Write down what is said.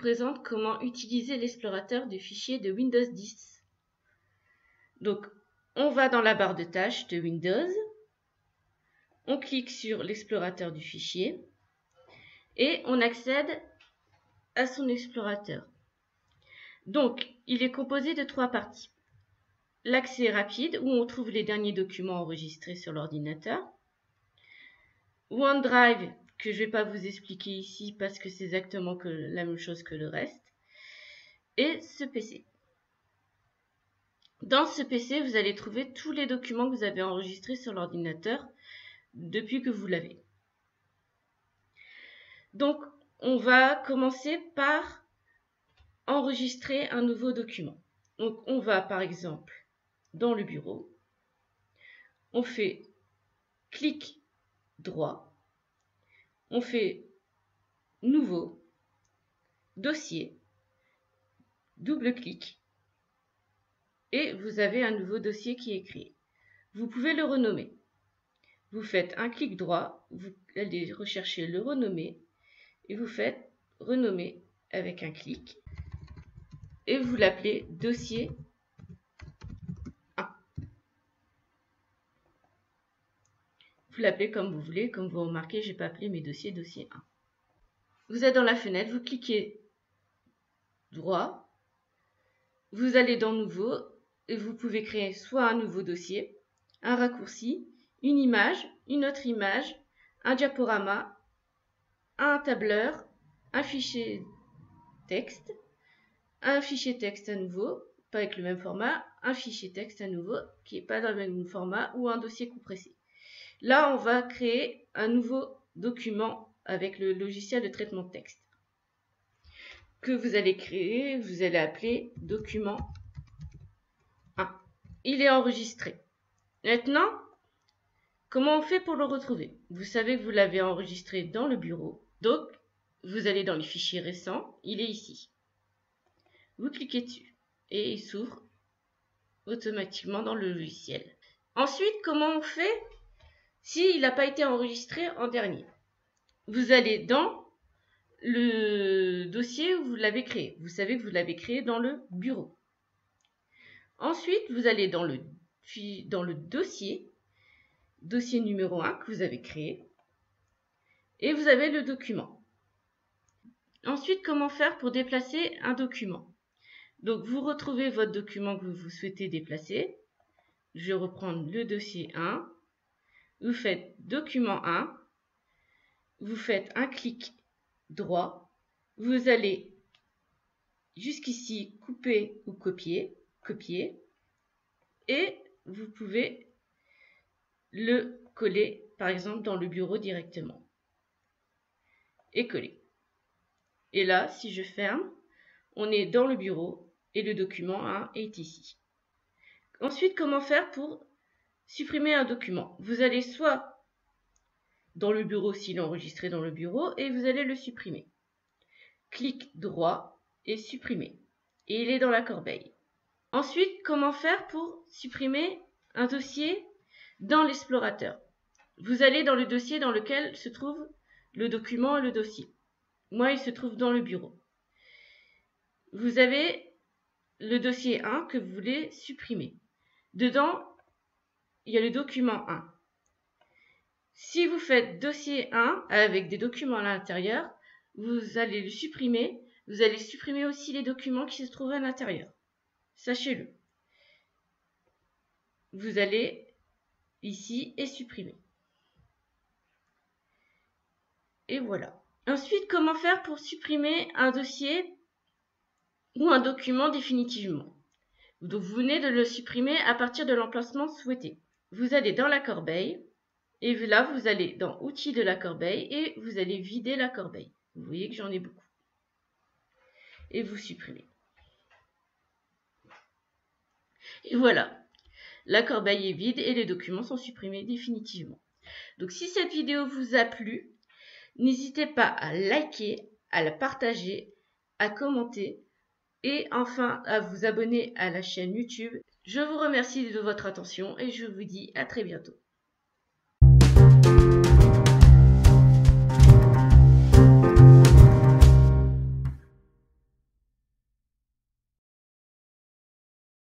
présente comment utiliser l'explorateur du fichier de Windows 10. Donc, on va dans la barre de tâches de Windows, on clique sur l'explorateur du fichier et on accède à son explorateur. Donc, il est composé de 3 parties. L'accès rapide, où on trouve les derniers documents enregistrés sur l'ordinateur. OneDrive, que je ne vais pas vous expliquer ici parce que c'est exactement la même chose que le reste. Et ce PC. Dans ce PC, vous allez trouver tous les documents que vous avez enregistrés sur l'ordinateur depuis que vous l'avez. Donc, on va commencer par enregistrer un nouveau document. Donc, on va par exemple dans le bureau, on fait clic droit, on fait nouveau, dossier, double clic et vous avez un nouveau dossier qui est créé. Vous pouvez le renommer. Vous faites un clic droit, vous allez rechercher le renommer et vous faites renommer avec un clic et vous l'appelez dossier 1. Vous l'appelez comme vous voulez, comme vous remarquez, je n'ai pas appelé mes dossiers dossier 1. Vous êtes dans la fenêtre, vous cliquez droit, vous allez dans nouveau et vous pouvez créer soit un nouveau dossier, un raccourci, une image, une autre image, un diaporama, un tableur, un fichier texte à nouveau, pas avec le même format, un fichier texte à nouveau qui n'est pas dans le même format ou un dossier compressé. Là, on va créer un nouveau document avec le logiciel de traitement de texte que vous allez créer, vous allez appeler document 1. Il est enregistré. Maintenant, comment on fait pour le retrouver? Vous savez que vous l'avez enregistré dans le bureau, donc vous allez dans les fichiers récents, il est ici. Vous cliquez dessus et il s'ouvre automatiquement dans le logiciel. Ensuite, comment on fait s'il n'a pas été enregistré en dernier? Vous allez dans le dossier où vous l'avez créé. Vous savez que vous l'avez créé dans le bureau. Ensuite, vous allez dans le dossier numéro 1 que vous avez créé et vous avez le document. Ensuite, comment faire pour déplacer un document? Donc, vous retrouvez votre document que vous souhaitez déplacer. Je vais reprendre le dossier 1. Vous faites document 1. Vous faites un clic droit. Vous allez jusqu'ici couper ou copier. Et vous pouvez le coller, par exemple, dans le bureau directement. Et coller. Et là, si je ferme, on est dans le bureau et le document 1 est ici. Ensuite, comment faire pour supprimer un document? Vous allez soit dans le bureau s'il est enregistré dans le bureau et vous allez le supprimer. Clic droit et supprimer. Et il est dans la corbeille. Ensuite, comment faire pour supprimer un dossier dans l'explorateur? Vous allez dans le dossier dans lequel se trouve le document et le dossier. Moi, il se trouve dans le bureau. Vous avez le dossier 1 que vous voulez supprimer. Dedans, il y a le document 1. Si vous faites dossier 1 avec des documents à l'intérieur, vous allez le supprimer. Vous allez supprimer aussi les documents qui se trouvent à l'intérieur. Sachez-le. Vous allez ici et supprimer. Et voilà. Ensuite, comment faire pour supprimer un dossier ou un document définitivement? Donc, vous venez de le supprimer à partir de l'emplacement souhaité. Vous allez dans la corbeille et là, vous allez dans Outils de la corbeille et vous allez vider la corbeille. Vous voyez que j'en ai beaucoup. Et vous supprimez. Et voilà. La corbeille est vide et les documents sont supprimés définitivement. Donc, si cette vidéo vous a plu, n'hésitez pas à liker, à la partager, à commenter et enfin à vous abonner à la chaîne YouTube. Je vous remercie de votre attention et je vous dis à très bientôt.